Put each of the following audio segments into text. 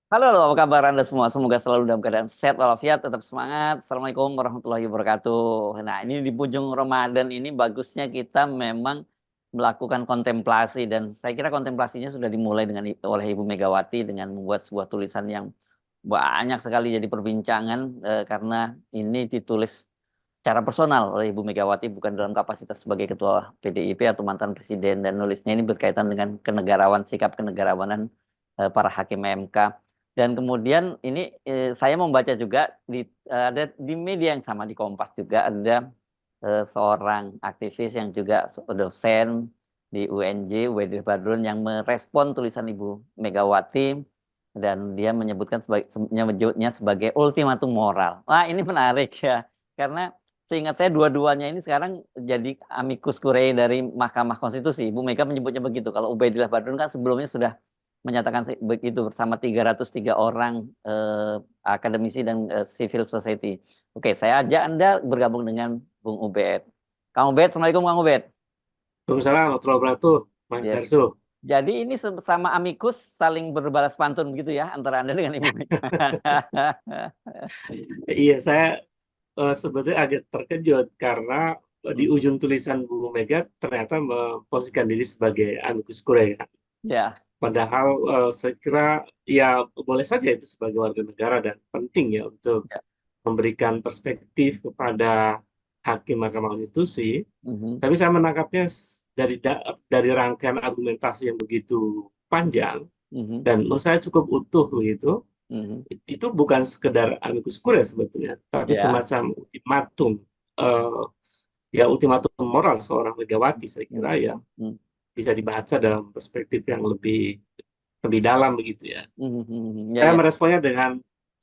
Halo, halo, apa kabar Anda semua? Semoga selalu dalam keadaan sehat walafiat, tetap semangat. Assalamualaikum warahmatullahi wabarakatuh. Nah, ini di penghujung Ramadan ini bagusnya kita memang melakukan kontemplasi dan saya kira kontemplasinya sudah dimulai oleh Ibu Megawati dengan membuat sebuah tulisan yang banyak sekali jadi perbincangan karena ini ditulis secara personal oleh Ibu Megawati bukan dalam kapasitas sebagai ketua PDIP atau mantan presiden dan nulisnya ini berkaitan dengan sikap kenegarawanan para hakim MK. Dan kemudian ini saya membaca juga ada di media yang sama di Kompas juga ada seorang aktivis yang juga dosen di UNJ, Wedir Badrun yang merespon tulisan Ibu Megawati dan dia menyebutnya sebagai ultimatum moral. Wah, ini menarik ya. Karena seingat saya dua-duanya ini sekarang jadi amicus curiae dari Mahkamah Konstitusi. Ibu Mega menyebutnya begitu. Kalau Ubaidillah Badrun kan sebelumnya sudah menyatakan begitu bersama 303 orang akademisi dan civil society. Oke, saya ajak Anda bergabung dengan Bung Ubed. Kang Ubed, Assalamualaikum Kang Ubed. Waalaikumsalam warahmatullahi wabarakatuh, Mas Yes. Ersu. Jadi ini sama amicus saling berbalas pantun begitu ya antara Anda dengan Ibu Mega. Iya, saya sebetulnya agak terkejut karena di ujung tulisan Bu Mega ternyata memposisikan diri sebagai amicus curiae. Ya, Padahal saya kira ya boleh saja itu sebagai warga negara dan penting ya untuk ya. memberikan perspektif kepada hakim Mahkamah Konstitusi. Mhm, Tapi saya menangkapnya dari rangkaian argumentasi yang begitu panjang mhm, dan menurut saya cukup utuh begitu. mhm. Itu bukan sekedar amicus curiae sebetulnya, tapi Ya. semacam ultimatum, eh, ya ultimatum moral seorang Megawati saya kira Mhm, ya mhm, bisa dibaca dalam perspektif yang lebih lebih dalam begitu ya. mhm, mhm. Ya, Saya ya. meresponnya dengan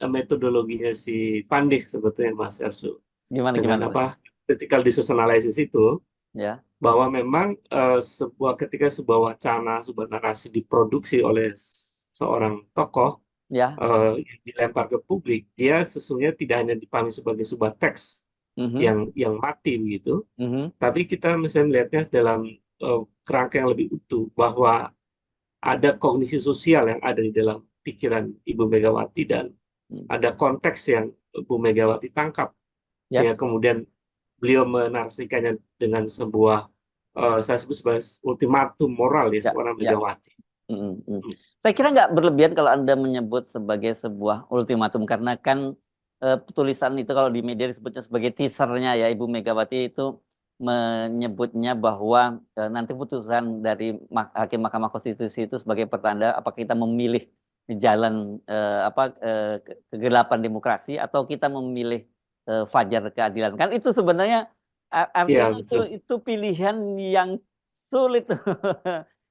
metodologinya si Van Dijk sebetulnya Mas Ersu, Gimana dengan gimana, apa Pak? critical discourse analysis itu, Ya, bahwa memang ketika sebuah wacana, sebuah narasi diproduksi oleh seorang tokoh, ya. yang dilempar ke publik, dia sesungguhnya tidak hanya dipahami sebagai sebuah teks Mhm, yang mati begitu, mhm. tapi kita misalnya melihatnya dalam kerangka yang lebih utuh, bahwa ada kognisi sosial yang ada di dalam pikiran Ibu Megawati dan Mhm. ada konteks yang Bu Megawati tangkap Ya, sehingga kemudian beliau menarasikannya dengan sebuah saya sebut sebagai ultimatum moral ya ya, seorang ya. Megawati. Mhm, mhm. Saya kira nggak berlebihan kalau Anda menyebut sebagai sebuah ultimatum karena kan tulisan itu kalau di media disebutnya sebagai teasernya ya Ibu Megawati itu menyebutnya bahwa nanti putusan dari Hakim Mahkamah Konstitusi itu sebagai pertanda apakah kita memilih jalan kegelapan demokrasi atau kita memilih fajar keadilan. Kan itu sebenarnya Iya artinya itu betul. itu pilihan yang sulit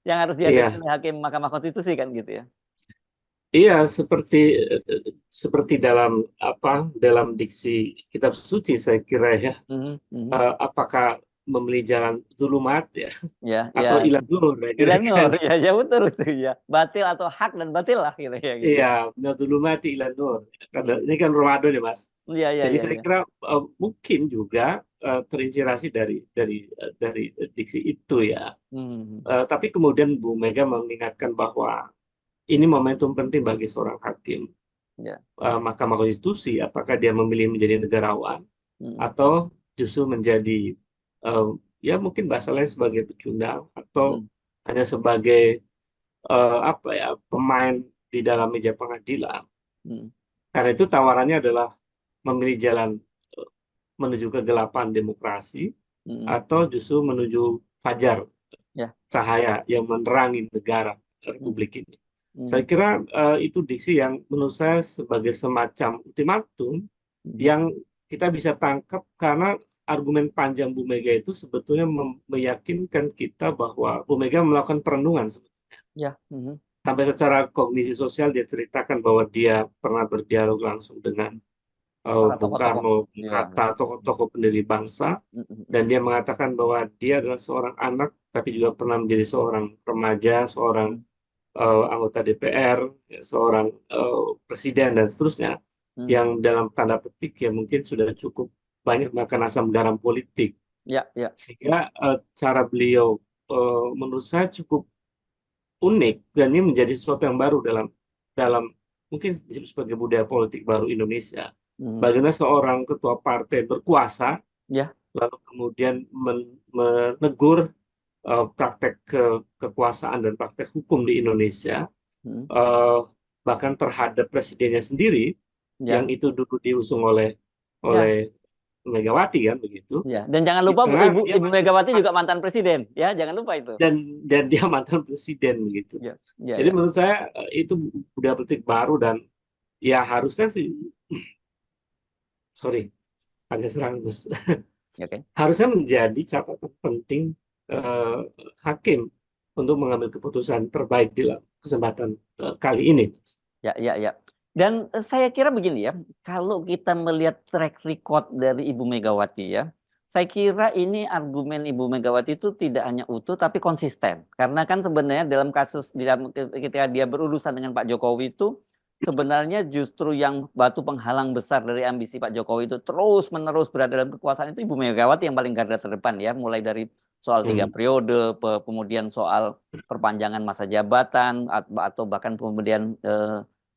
yang harus dihadapi Iya, oleh hakim Mahkamah Konstitusi kan gitu ya. iya seperti dalam apa dalam diksi kitab suci saya kira ya. Mhm, mhm. Apakah memilih jalan zulumat ya Ya, atau ya. ilah nur ya kira-kira Ilanur, gitu. ya, ya betul itu ya. Batil atau hak dan batil lah gitu ya gitu. Iya, benar zulumati ilah nur. Hmm. Ini kan Ramadan ya Mas. Iya, iya, Jadi iya, saya iya. kira mungkin juga terinspirasi dari diksi itu ya. Mhm, Tapi kemudian Bu Mega mengingatkan bahwa ini momentum penting bagi seorang hakim ya. Mahkamah Konstitusi, apakah dia memilih menjadi negarawan Mhm, atau justru menjadi eh, ya mungkin bahasa lain sebagai pecundang atau mhm, hanya sebagai apa ya pemain di dalam meja pengadilan. mhm, Karena itu tawarannya adalah memilih jalan eh, menuju kegelapan demokrasi mhm. atau justru menuju fajar Ya. cahaya yang menerangi negara Mhm, Republik ini. Saya mhm, kira itu diksi yang menurut saya sebagai semacam ultimatum mhm. yang kita bisa tangkap karena argumen panjang Bu Mega itu sebetulnya meyakinkan kita bahwa Bu Mega melakukan perenungan. Ya. Mhm. Sampai secara kognisi sosial dia ceritakan bahwa dia pernah berdialog langsung dengan Para Bung tokoh-tokoh. Karno, Bung Ya. Hatta, tokoh-tokoh pendiri bangsa, Mhm, dan mhm, dia mengatakan bahwa dia adalah seorang anak, tapi juga pernah menjadi seorang remaja, seorang mhm, anggota DPR, ya, seorang presiden dan seterusnya, mhm. yang dalam tanda petik ya mungkin sudah cukup banyak makan asam garam politik, Ya, ya. sehingga cara beliau menurut saya cukup unik dan ini menjadi sesuatu yang baru dalam dalam mungkin disebut sebagai budaya politik baru Indonesia. Hmm. Bagaimana seorang ketua partai berkuasa Ya. lalu kemudian menegur praktek kekuasaan dan praktek hukum di Indonesia, Hmm. eh, bahkan terhadap presidennya sendiri yang Ya. itu dulu diusung oleh Ya. oleh Megawati kan begitu. Ya. Dan jangan Di lupa tengah dia Ibu masih Megawati juga mantan presiden, ya, jangan lupa itu. dan dia mantan presiden begitu. Ya. Ya. Jadi Ya. menurut saya itu budaya politik baru dan ya harusnya sih, sorry, agak serang Mas. Ya, oke. Harusnya menjadi catatan penting eh, hakim untuk mengambil keputusan terbaik di dalam kesempatan kali ini. Ya, ya, ya. Dan saya kira begini ya, kalau kita melihat track record dari Ibu Megawati ya, saya kira ini argumen Ibu Megawati itu tidak hanya utuh tapi konsisten. Karena kan sebenarnya dalam kasus ketika dia berurusan dengan Pak Jokowi itu sebenarnya justru yang batu penghalang besar dari ambisi Pak Jokowi itu terus-menerus berada dalam kekuasaan itu Ibu Megawati yang paling garda terdepan ya, mulai dari soal 3 periode, kemudian soal perpanjangan masa jabatan atau bahkan kemudian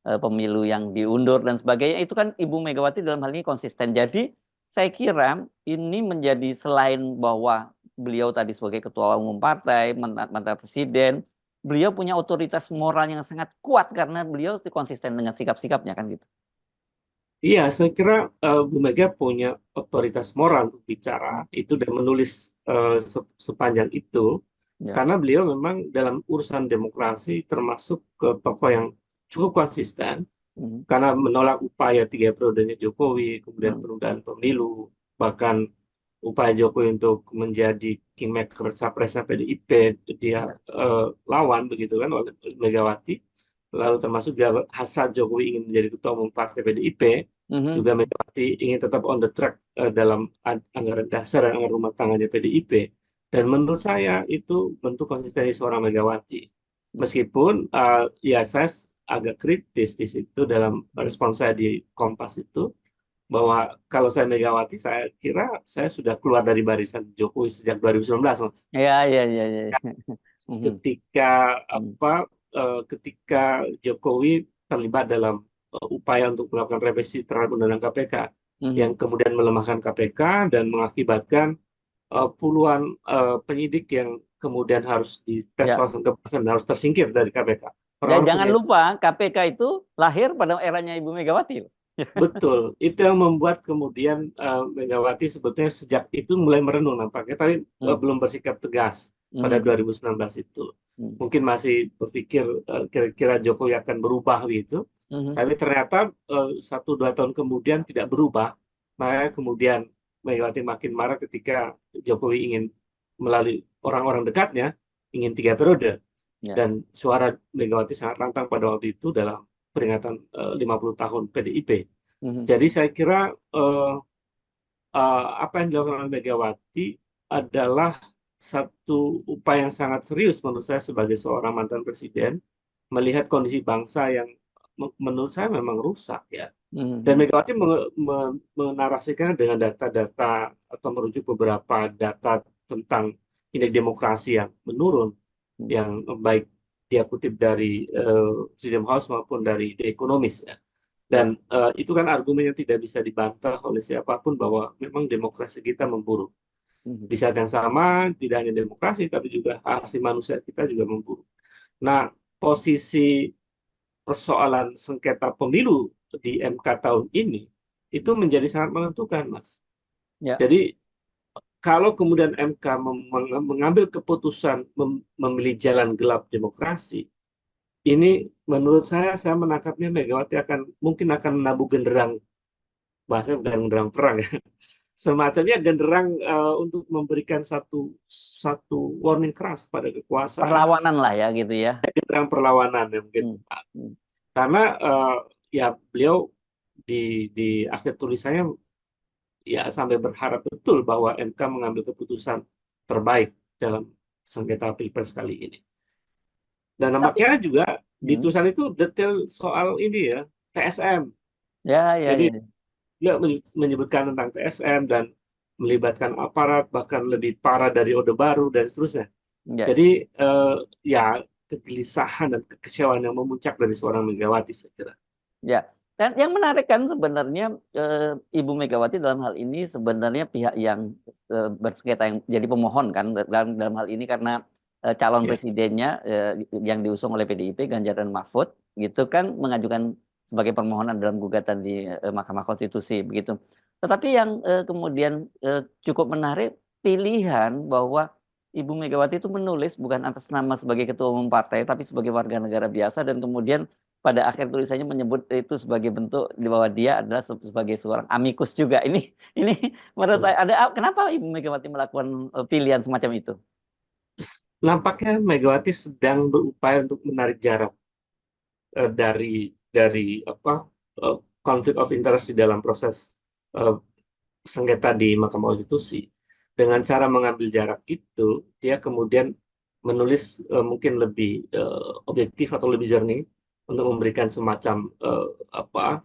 pemilu yang diundur dan sebagainya, itu kan Ibu Megawati dalam hal ini konsisten. Jadi saya kira ini menjadi selain bahwa beliau tadi sebagai ketua umum partai, mantan presiden, beliau punya otoritas moral yang sangat kuat karena beliau konsisten dengan sikap-sikapnya kan gitu. Iya, saya kira Bu Mega punya otoritas moral untuk bicara itu dan menulis sepanjang itu, Ya. karena beliau memang dalam urusan demokrasi termasuk ke tokoh yang cukup konsisten, Hmm. karena menolak upaya 3 periodenya Jokowi, kemudian Hmm. penundaan pemilu, bahkan upaya Jokowi untuk menjadi kingmaker capresnya PDIP, dia Ya. lawan begitu kan oleh Megawati. Lalu termasuk juga hasrat Jokowi ingin menjadi ketua umum partai PDIP, Mhm. juga Megawati ingin tetap on the track dalam anggaran dasar dan anggaran rumah tangganya PDIP. Dan menurut saya itu bentuk konsistensi seorang Megawati. Meskipun ya saya agak kritis di situ dalam respon saya di Kompas itu, bahwa kalau saya Megawati, saya kira saya sudah keluar dari barisan Jokowi sejak 2019, Mas. Ya, ya, ya, ya, ya. Mhm. Ketika Mhm. ketika Jokowi terlibat dalam upaya untuk melakukan revisi terhadap Undang-Undang KPK yang Mhm. kemudian melemahkan KPK dan mengakibatkan puluhan penyidik yang kemudian harus dites Ya. wawasan kebangsaan dan harus tersingkir dari KPK. Ya, Orang-orang jangan punya. lupa KPK itu lahir pada eranya Ibu Megawati. Betul, itu yang membuat kemudian Megawati sebetulnya sejak itu mulai merenung nampaknya, tapi Hmm. belum bersikap tegas pada Mhm. 2019 itu. Hmm. Mungkin masih berpikir kira-kira Jokowi akan berubah gitu, Mhm. tapi ternyata 1-2 tahun kemudian tidak berubah. Makanya kemudian Megawati makin marah ketika Jokowi ingin melalui orang-orang dekatnya, ingin 3 periode. Ya. Dan suara Megawati sangat lantang pada waktu itu dalam peringatan 50 tahun PDIP. Mhm. Jadi saya kira apa yang dilakukan oleh Megawati adalah satu upaya yang sangat serius menurut saya sebagai seorang mantan presiden, melihat kondisi bangsa yang menurut saya memang rusak ya. Dan Mhm. Megawati menarasikan dengan data-data atau merujuk beberapa data tentang indeks demokrasi yang menurun, Mhm. yang baik dia kutip dari Freedom House maupun dari The Economist ya. Ya. Dan itu kan argumen yang tidak bisa dibantah oleh siapapun bahwa memang demokrasi kita memburuk. Mhm. Di saat yang sama, tidak hanya demokrasi, tapi juga hak asasi manusia kita juga memburuk. Nah, posisi persoalan sengketa pemilu di MK tahun ini, itu menjadi sangat menentukan, Mas. Ya. Jadi, kalau kemudian MK mengambil keputusan memilih jalan gelap demokrasi, ini menurut saya menangkapnya Megawati mungkin akan menabuh genderang, bahasanya bukan genderang perang ya, semacamnya genderang untuk memberikan satu satu warning keras pada kekuasaan, Perlawanan lah ya gitu ya. genderang perlawanan ya mungkin. Hmm. Hmm. Karena ya beliau di akhir tulisannya ya sampai berharap betul bahwa MK mengambil keputusan terbaik dalam sengketa Pilpres kali ini. Dan Tapi nampaknya juga di hmm. tulisan itu detail soal ini ya, TSM. Ya, ya, Jadi ya. dia menyebutkan tentang TSM dan melibatkan aparat bahkan lebih parah dari Orde Baru dan seterusnya. Ya. Jadi ya kegelisahan dan kekecewaan yang memuncak dari seorang Megawati saya kira. Ya, dan yang menarik kan sebenarnya Ibu Megawati dalam hal ini sebenarnya pihak yang bersengketa yang jadi pemohon kan dalam hal ini karena calon Ya, presidennya yang diusung oleh PDIP Ganjar dan Mahfud gitu kan mengajukan sebagai permohonan dalam gugatan di Mahkamah Konstitusi begitu. Tetapi yang kemudian cukup menarik pilihan bahwa Ibu Megawati itu menulis bukan atas nama sebagai ketua umum partai tapi sebagai warga negara biasa dan kemudian pada akhir tulisannya menyebut itu sebagai bentuk di bahwa dia adalah sebagai seorang amikus juga. Ini menurut saya ada kenapa Ibu Megawati melakukan pilihan semacam itu? nampaknya Megawati sedang berupaya untuk menarik jarak dari apa eh, konflik of interest di dalam proses eh, sengketa di Mahkamah Konstitusi. Dengan cara mengambil jarak itu, dia kemudian menulis mungkin lebih objektif atau lebih jernih untuk memberikan semacam apa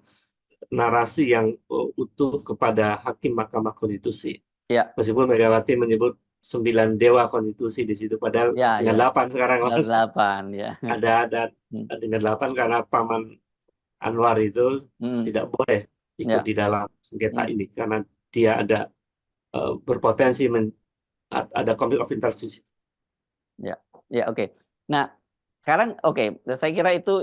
narasi yang utuh kepada hakim Mahkamah Konstitusi. Ya, Meskipun Megawati menyebut 9 dewa konstitusi di situ, padahal ya, tinggal ya. 8 sekarang, Tinggal Mas. 8 ya. Ada Hmm. tinggal 8 karena Paman Anwar itu Hmm. tidak boleh ikut Ya. di dalam sengketa Hmm. ini karena dia ada berpotensi ada konflik of interest di situ. Ya. Ya, oke. Nah, sekarang oke, saya kira itu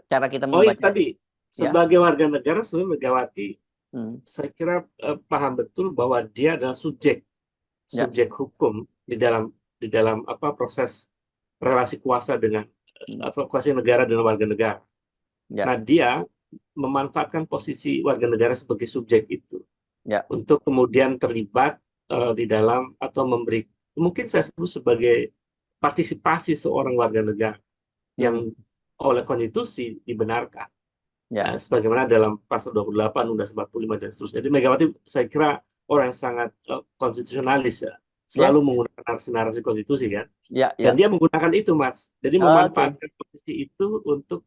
cara kita Oh ya, membaca tadi ya. sebagai warga negara sebenarnya Megawati Hmm. saya kira paham betul bahwa dia adalah subjek Ya. subjek hukum di dalam apa proses relasi kuasa dengan Hmm. apa kuasa negara dengan warga negara. Ya. Nah, dia memanfaatkan posisi warga negara sebagai subjek itu Ya. untuk kemudian terlibat di dalam atau memberi mungkin saya sebut sebagai partisipasi seorang warga negara yang Hmm. oleh konstitusi dibenarkan. Ya. Sebagaimana dalam pasal 28 Undang 45 dan seterusnya. Jadi Megawati saya kira orang yang sangat konstitusionalis ya. Selalu Ya. menggunakan narasi-narasi konstitusi kan. Ya. Dan Ya. dia menggunakan itu, Mas. Jadi Oke. memanfaatkan posisi itu untuk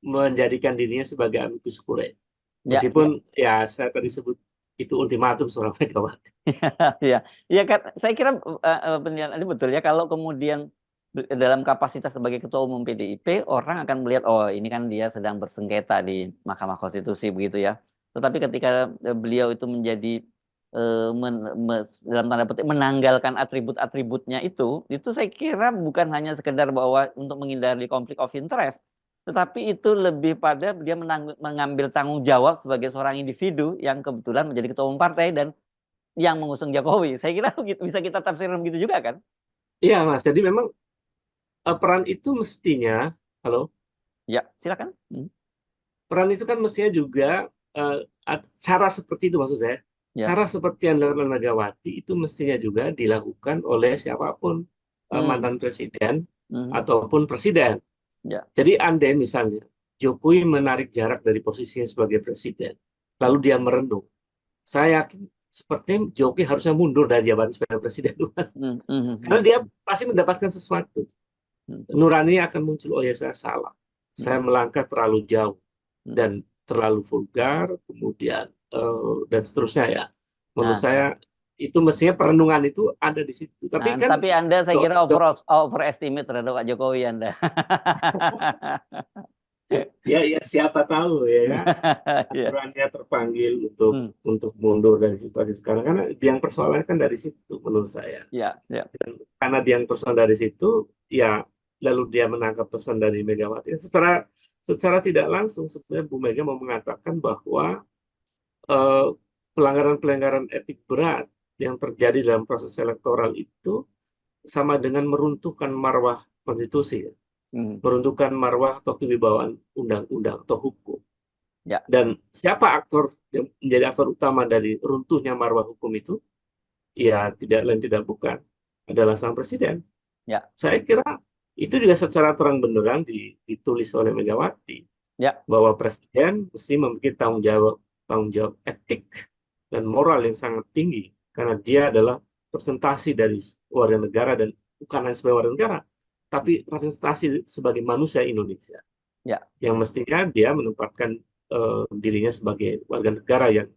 menjadikan dirinya sebagai amicus curiae. Ya. Ya. Meskipun ya saya tadi sebut itu ultimatum seorang Megawati. Iya, iya kan saya kira penilaian ini betul ya kalau kemudian dalam kapasitas sebagai ketua umum PDIP orang akan melihat oh ini kan dia sedang bersengketa di Mahkamah Konstitusi begitu ya. Tetapi ketika beliau itu menjadi dalam tanda petik menanggalkan atribut-atributnya itu saya kira bukan hanya sekedar bahwa untuk menghindari konflik of interest, tetapi itu lebih pada dia mengambil tanggung jawab sebagai seorang individu yang kebetulan menjadi ketua umum partai dan yang mengusung Jokowi. Saya kira bisa kita tafsirkan begitu juga kan? Iya, Mas. Jadi memang peran itu mestinya, halo, Ya, silakan. Hmm. peran itu kan mestinya juga eh, cara seperti itu maksud saya. Ya. Cara seperti yang dilakukan oleh Megawati itu mestinya juga dilakukan oleh siapapun Hmm. mantan presiden Hmm. ataupun presiden. Ya. Jadi andai misalnya Jokowi menarik jarak dari posisinya sebagai presiden, lalu Hmm. dia merenung, saya yakin sepertinya Jokowi harusnya mundur dari jabatan sebagai presiden. Hmm. Hmm. Karena Hmm. dia pasti mendapatkan sesuatu. Hmm. Nurani akan muncul, oh ya saya salah. Saya Hmm. melangkah terlalu jauh Hmm. dan terlalu vulgar, kemudian dan seterusnya ya. Menurut Nah, nah. saya itu mestinya perenungan itu ada di situ. Nah, Tapi kan tapi Anda saya do- kira do- overestimate terhadap Pak Jokowi Anda. ya ya siapa tahu ya kan Ya. aturannya terpanggil untuk Hmm. untuk mundur dari situasi sekarang karena yang persoalan kan dari situ menurut saya. Ya, ya. Karena dia yang persoalan dari situ, ya lalu dia menangkap pesan dari Megawati. Secara secara tidak langsung sebenarnya Bu Mega mau mengatakan bahwa eh, pelanggaran-pelanggaran etik berat yang terjadi dalam proses elektoral itu sama dengan meruntuhkan marwah konstitusi, ya. Hmm. Meruntuhkan marwah atau kewibawaan undang-undang atau hukum. Ya. Dan siapa aktor yang menjadi aktor utama dari runtuhnya marwah hukum itu? Ya tidak lain tidak bukan adalah sang presiden. Ya. Saya kira itu juga secara terang benderang ditulis oleh Megawati Ya. bahwa presiden mesti memiliki tanggung jawab etik dan moral yang sangat tinggi karena dia adalah representasi dari warga negara dan bukan hanya sebagai warga negara, tapi representasi sebagai manusia Indonesia Ya. yang mestinya dia menempatkan dirinya sebagai warga negara yang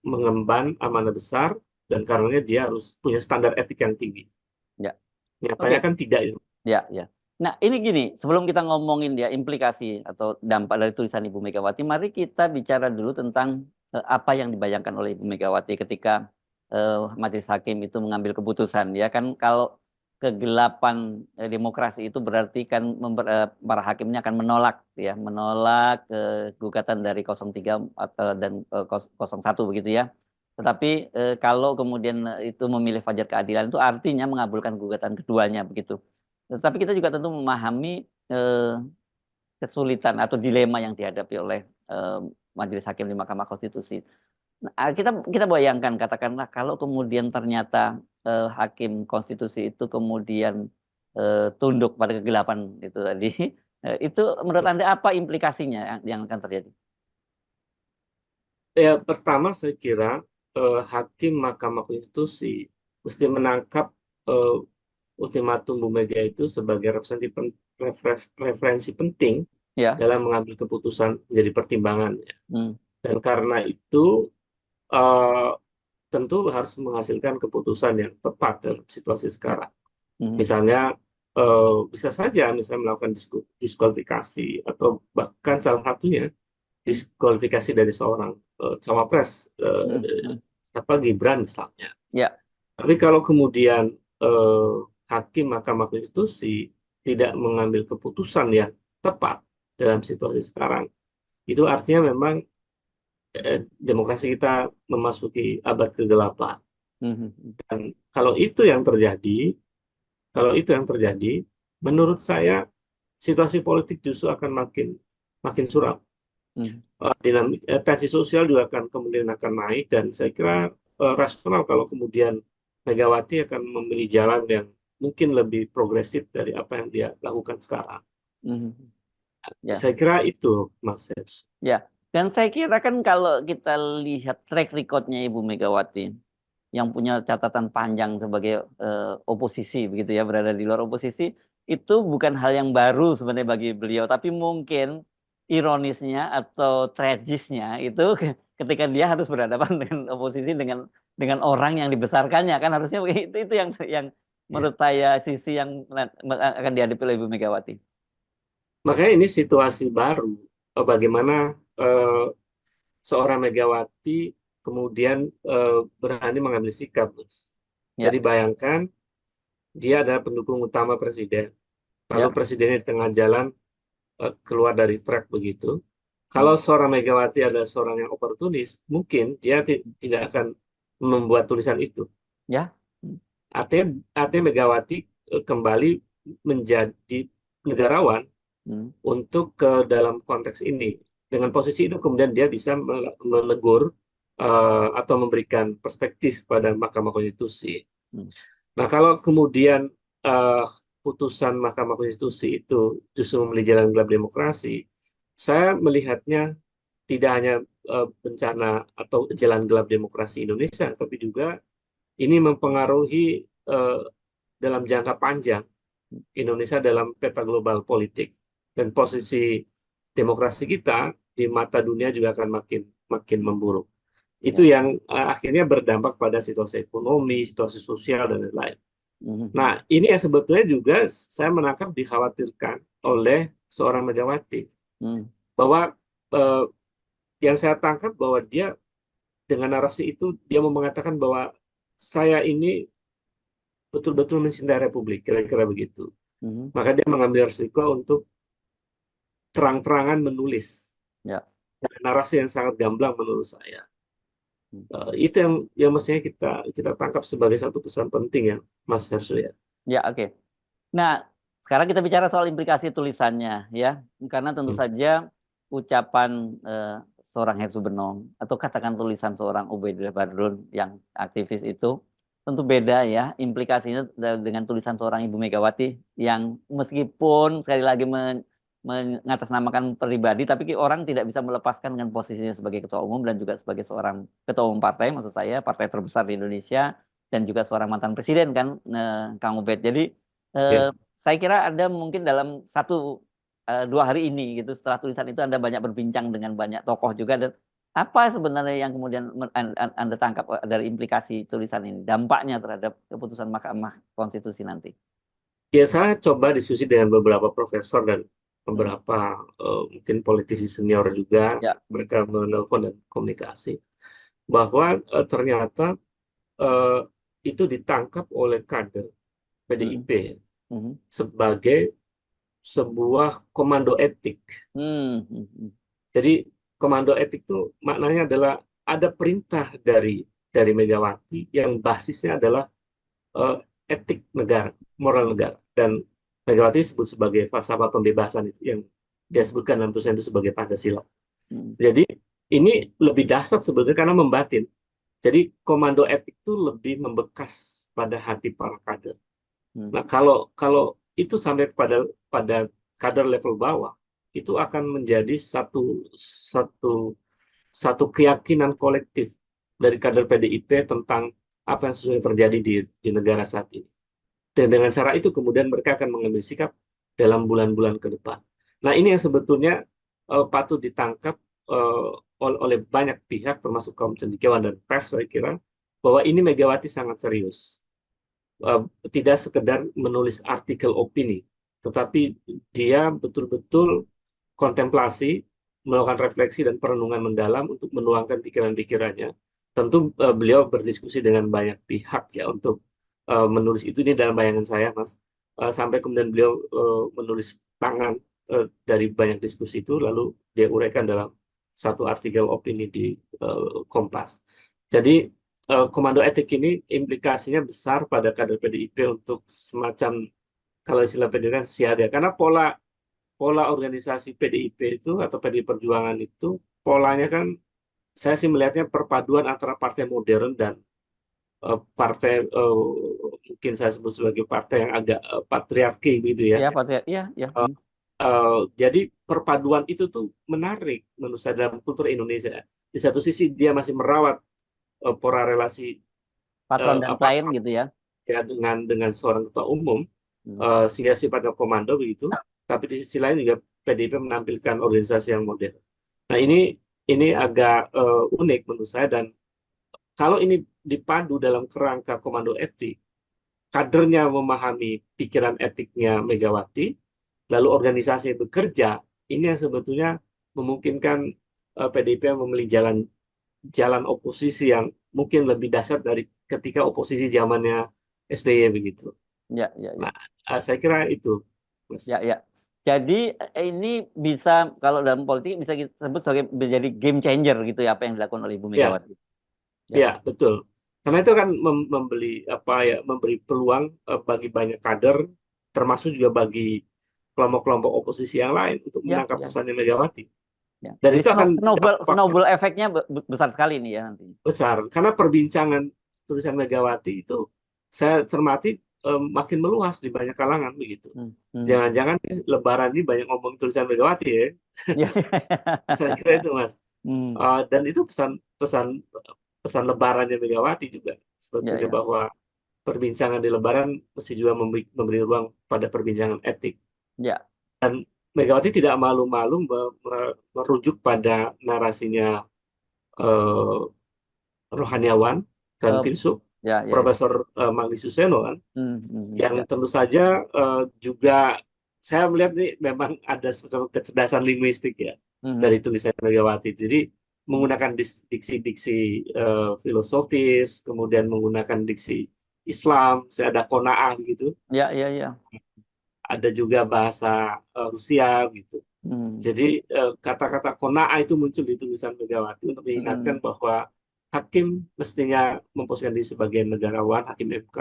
mengemban amanah besar dan karenanya dia harus punya standar etik yang tinggi. Ya. Nyatanya Oke. kan tidak. Ya, ya. Nah, ini gini, sebelum kita ngomongin ya implikasi atau dampak dari tulisan Ibu Megawati, mari kita bicara dulu tentang apa yang dibayangkan oleh Ibu Megawati ketika Majelis Hakim itu mengambil keputusan. Ya kan, kalau kegelapan demokrasi itu berarti kan para hakimnya akan menolak, ya, menolak gugatan dari 03 dan 01 begitu ya. Tetapi kalau kemudian itu memilih fajar keadilan itu artinya mengabulkan gugatan keduanya begitu. Tetapi kita juga tentu memahami kesulitan atau dilema yang dihadapi oleh Majelis Hakim di Mahkamah Konstitusi. Nah, kita bayangkan katakanlah kalau kemudian ternyata Hakim Konstitusi itu kemudian tunduk pada kegelapan itu tadi, itu menurut Anda apa implikasinya yang akan terjadi? Ya, pertama saya kira Hakim Mahkamah Konstitusi mesti menangkap eh, ultimatum Bu Mega itu sebagai referensi penting Ya, dalam mengambil keputusan menjadi pertimbangan. hmm, Dan karena itu eh, tentu harus menghasilkan keputusan yang tepat dalam situasi ya, sekarang. hmm, Misalnya bisa saja misalnya melakukan diskualifikasi atau bahkan salah satunya diskualifikasi dari seorang cawapres, hmm, hmm, apa Gibran misalnya. ya, Tapi kalau kemudian eh, Hakim Mahkamah Konstitusi tidak mengambil keputusan yang tepat dalam situasi sekarang, itu artinya memang demokrasi kita memasuki abad kegelapan. hmm, hmm, Dan kalau itu yang terjadi, kalau itu yang terjadi, menurut saya situasi politik justru akan makin makin suram. hmm, Tensi sosial juga akan naik, dan saya kira rasional kalau kemudian Megawati akan memilih jalan yang mungkin lebih progresif dari apa yang dia lakukan sekarang. hmm, ya. Saya kira itu, Mas Serge. Ya, dan saya kira kan kalau kita lihat track recordnya Ibu Megawati yang punya catatan panjang sebagai oposisi begitu ya, berada di luar oposisi, itu bukan hal yang baru sebenarnya bagi beliau, tapi mungkin ironisnya atau tragisnya itu ketika dia harus berhadapan dengan oposisi dengan orang yang dibesarkannya kan harusnya itu yang Ya. menurut saya sisi yang akan dihadapi oleh Ibu Megawati. Makanya ini situasi baru. Bagaimana eh, seorang Megawati kemudian berani mengambil sikap, Mas. Jadi Ya, bayangkan dia adalah pendukung utama presiden. Lalu ya. presidennya di tengah jalan keluar dari track begitu. Kalau Hmm. seorang Megawati adalah seorang yang oportunis, mungkin dia tidak akan membuat tulisan itu. Ya. Hmm. Artinya Megawati kembali menjadi negarawan Hmm. untuk ke dalam konteks ini. Dengan posisi itu kemudian dia bisa menegur atau memberikan perspektif pada Mahkamah Konstitusi. Hmm. Nah, kalau kemudian eh, putusan Mahkamah Konstitusi itu justru memilih jalan gelap demokrasi, saya melihatnya tidak hanya bencana atau jalan gelap demokrasi Indonesia, tapi juga ini mempengaruhi eh, dalam jangka panjang Indonesia dalam peta global politik, dan posisi demokrasi kita di mata dunia juga akan makin makin memburuk. Itu Ya. yang akhirnya berdampak pada situasi ekonomi, situasi sosial, dan lain-lain. Nah, Hmm. ini yang sebetulnya juga saya menangkap dikhawatirkan oleh seorang Megawati, Hmm. bahwa eh, yang saya tangkap bahwa dia dengan narasi itu dia mau mengatakan bahwa saya ini betul-betul mencintai Republik, kira-kira begitu. Hmm. Maka dia mengambil risiko untuk terang-terangan menulis Ya. dengan narasi yang sangat gamblang menurut saya. Hmm. Itu yang mestinya kita kita tangkap sebagai satu pesan penting ya, Mas Hersu ya. Ya, oke. Nah, sekarang kita bicara soal implikasi tulisannya, ya. Karena tentu Hmm. saja ucapan seorang Hepsu Benom atau katakan tulisan seorang Ubaidillah Badrun yang aktivis itu tentu beda ya implikasinya dengan tulisan seorang Ibu Megawati yang meskipun sekali lagi mengatasnamakan pribadi, tapi orang tidak bisa melepaskan dengan posisinya sebagai ketua umum dan juga sebagai seorang ketua umum partai, maksud saya partai terbesar di Indonesia dan juga seorang mantan presiden kan, Kang Ubed. Jadi Ya. saya kira Anda mungkin dalam 1 2 hari ini gitu setelah tulisan itu Anda banyak berbincang dengan banyak tokoh juga, dan apa sebenarnya yang kemudian Anda tangkap dari implikasi tulisan ini, dampaknya terhadap keputusan Mahkamah Konstitusi nanti? Ya, saya coba diskusi dengan beberapa profesor dan Hmm. beberapa mungkin politisi senior juga. Ya. Mereka menelpon dan komunikasi bahwa ternyata eh, itu ditangkap oleh kader Hmm. PDIP Hmm. sebagai sebuah komando etik. Hmm. Hmm. Hmm. Jadi komando etik itu maknanya adalah ada perintah dari Megawati yang basisnya adalah eh, etik negara, moral negara. Dan Megawati disebut sebagai falsafah pembebasan itu yang dia sebutkan dalam tulisan itu sebagai Pancasila. Hmm. Jadi ini lebih dahsyat sebetulnya karena membatin. Jadi komando etik itu lebih membekas pada hati para kader. Hmm. Nah, kalau kalau itu sampai pada kader level bawah, itu akan menjadi satu satu keyakinan kolektif dari kader PDIP tentang apa yang sesungguhnya terjadi di negara saat ini. Dan dengan cara itu kemudian mereka akan mengambil sikap dalam bulan-bulan ke depan. Nah, ini yang sebetulnya patut ditangkap eh, oleh banyak pihak, termasuk kaum cendekiawan dan pers, saya kira, bahwa ini Megawati sangat serius. Eh, Tidak sekedar menulis artikel opini, tetapi dia betul-betul kontemplasi, melakukan refleksi dan perenungan mendalam untuk menuangkan pikiran-pikirannya. Tentu beliau berdiskusi dengan banyak pihak ya untuk menulis itu. Ini dalam bayangan saya, Mas. Sampai kemudian beliau menulis tangan dari banyak diskusi itu, lalu dia uraikan dalam satu artikel opini di Kompas. Jadi komando etik ini implikasinya besar pada kader PDIP untuk semacam, kalau istilah PDIP kan siaga, karena pola pola organisasi PDIP itu atau PDI Perjuangan itu polanya kan, saya sih melihatnya perpaduan antara partai modern dan partai mungkin saya sebut sebagai partai yang agak patriarki gitu ya. Ya, Pak. Ya, ya, ya. Eh, jadi perpaduan itu tuh menarik menurut saya dalam kultur Indonesia. Di satu sisi dia masih merawat pola relasi Patron dan apa klien gitu ya. ya dengan seorang ketua umum, Hmm. sehingga sifatnya komando begitu. Tapi di sisi lain juga PDIP menampilkan organisasi yang modern. Nah, ini agak unik menurut saya, dan kalau ini dipadu dalam kerangka komando etik, kadernya memahami pikiran etiknya Megawati, lalu organisasi bekerja, ini yang sebetulnya memungkinkan PDIP memilih jalan jalan oposisi yang mungkin lebih dahsyat dari ketika oposisi zamannya SBY begitu. Ya, ya, Nah, ya. saya kira itu, Mas. Ya, ya. Jadi ini bisa kalau dalam politik bisa kita sebut sebagai menjadi game changer gitu ya apa yang dilakukan oleh Ibu Ya, Megawati. Ya, ya, betul. Karena itu kan memberi peluang bagi banyak kader, termasuk juga bagi kelompok-kelompok oposisi yang lain untuk ya, menangkap ya, pesannya Megawati. ya. Dan Jadi itu akan snowball dampak snowball efeknya besar sekali ini ya nanti. besar. Karena perbincangan tulisan Megawati itu saya cermati makin meluas di banyak kalangan begitu. Hmm, hmm, hmm. Jangan-jangan Lebaran ini banyak ngomong tulisan Megawati ya. Ya. Saya kira itu, Mas. Hmm, Dan itu pesan pesan Lebarannya Megawati juga ya, sebetulnya, ya, bahwa perbincangan di Lebaran mesti juga memberi ruang pada perbincangan etik. ya. Dan Megawati tidak malu-malu merujuk pada narasinya eh, rohaniawan dan Eh, filsuf ya, ya, ya. Profesor Magdi Suseno kan, Hmm, hmm, hmm, yang ya. tentu saja juga saya melihat nih memang ada semacam kecerdasan linguistik ya Hmm, dari hmm, tulisan Megawati. Jadi hmm. menggunakan diksi-diksi filosofis, kemudian menggunakan diksi Islam, saya ada qanaah gitu, Ya, ya, ya. ada juga bahasa Rusia gitu. Hmm, Jadi kata-kata qanaah itu muncul di tulisan Megawati untuk mengingatkan hmm, bahwa hakim mestinya memposisikan diri sebagai negarawan, hakim MK,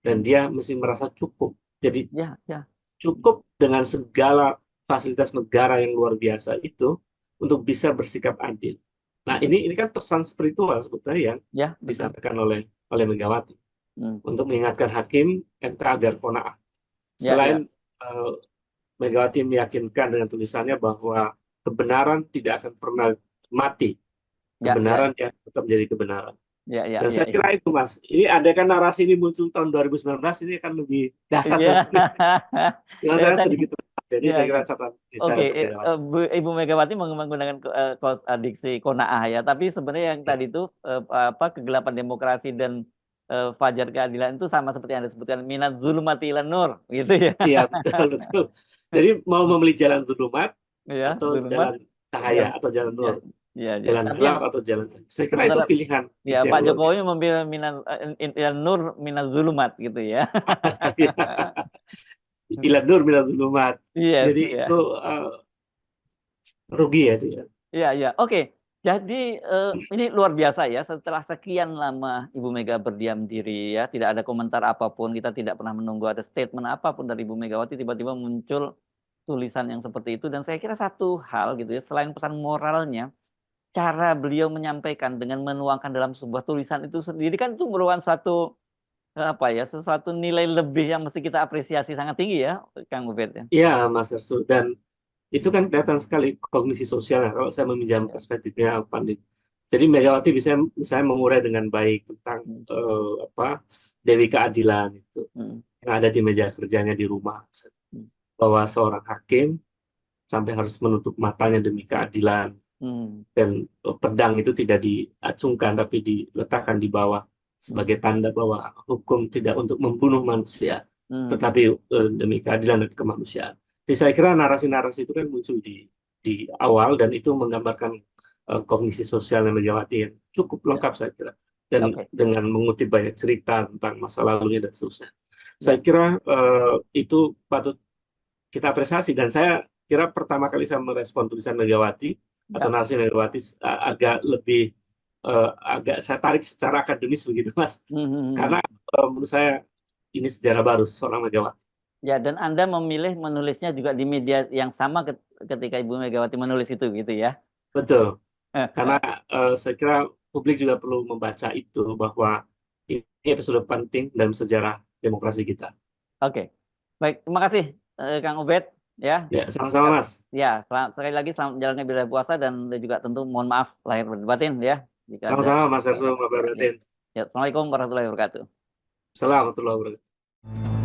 dan hmm. dia mesti merasa cukup. Jadi Ya, ya. cukup dengan segala fasilitas negara yang luar biasa itu untuk bisa bersikap adil. Nah, Hmm. ini kan pesan spiritual sebetulnya yang Ya, betul. disampaikan oleh Megawati Hmm. untuk mengingatkan hakim MK agar qanaah. Ya, ya. Selain eh, Megawati meyakinkan dengan tulisannya bahwa kebenaran tidak akan pernah mati, Ya, ya, kebenaran yang tetap menjadi kebenaran. ya, ya, Dan ya, saya ya. kira itu, Mas. Ini ada kan narasi ini muncul tahun 2019, ini akan lebih dasar Iya. sebetulnya. Yang Ya, saya tadi. sedikit, jadi Iya, saya iya. kira catatan bisa Oke, Megawati. Ibu Megawati menggunakan diksi Konaah ya, tapi sebenarnya yang tadi Ya, itu apa kegelapan demokrasi dan fajar keadilan itu sama seperti yang Anda sebutkan, minaz zulumati ilan nur, gitu ya. Iya, betul, betul. Jadi mau memilih jalan zulumat Ya, atau zulumat, jalan cahaya atau jalan ya, nur, ya, ya. jalan Tapi yang gelap atau jalan cahaya. Saya kira itu sementara pilihan ya yang Pak luar Jokowi biasa. memilih ilan nur minaz zulumat gitu ya. Iya. Ilan nur minal zulumat. Iya, Jadi iya. itu rugi ya dia. Iya, iya. Oke. Jadi, ini luar biasa ya, setelah sekian lama Ibu Mega berdiam diri ya, tidak ada komentar apapun, kita tidak pernah menunggu ada statement apapun dari Ibu Megawati, tiba-tiba muncul tulisan yang seperti itu. Dan saya kira satu hal gitu ya, selain pesan moralnya, cara beliau menyampaikan dengan menuangkan dalam sebuah tulisan itu sendiri kan itu merupakan suatu, apa ya, sesuatu nilai lebih yang mesti kita apresiasi sangat tinggi ya, Kang Ubed ya. Iya, Mas Arsul. Dan itu kan kelihatan sekali kognisi sosialnya kalau saya meminjam Ya. perspektifnya Pandit. Jadi Megawati bisa misalnya mengurai dengan baik tentang Hmm, apa Dewi Keadilan itu hmm, yang ada di meja kerjanya di rumah, hmm, bahwa seorang hakim sampai harus menutup matanya demi keadilan, hmm, dan pedang itu tidak diacungkan tapi diletakkan di bawah hmm, sebagai tanda bahwa hukum tidak untuk membunuh manusia, hmm, tetapi demi keadilan dan kemanusiaan. Jadi saya kira narasi-narasi itu kan muncul di awal dan itu menggambarkan kognisi sosial Megawati yang cukup ya, lengkap saya kira, dan oke, dengan mengutip banyak cerita tentang masa lalunya dan seterusnya. Saya ya, kira itu patut kita apresiasi, dan saya kira pertama kali saya merespon tulisan Megawati atau ya, narasi Megawati agak lebih agak saya tarik secara akademis begitu Mas, hmm, hmm, hmm. karena menurut saya ini sejarah baru seorang Megawati. Ya, dan Anda memilih menulisnya juga di media yang sama ketika Ibu Megawati menulis itu gitu ya? Betul, karena saya kira publik juga perlu membaca itu bahwa ini episode penting dalam sejarah demokrasi kita. Oke, baik, terima kasih, Kang Ubed ya. Ya, sama-sama Mas. Ya, sekali lagi selamat menjalankan ibadah puasa dan juga tentu mohon maaf lahir batin ya, jika ada Sama-sama Mas Arsul, kesalahan. Mbak Ya, ya. Baratin. Ya, assalamualaikum warahmatullahi wabarakatuh. Assalamualaikum warahmatullahi wabarakatuh.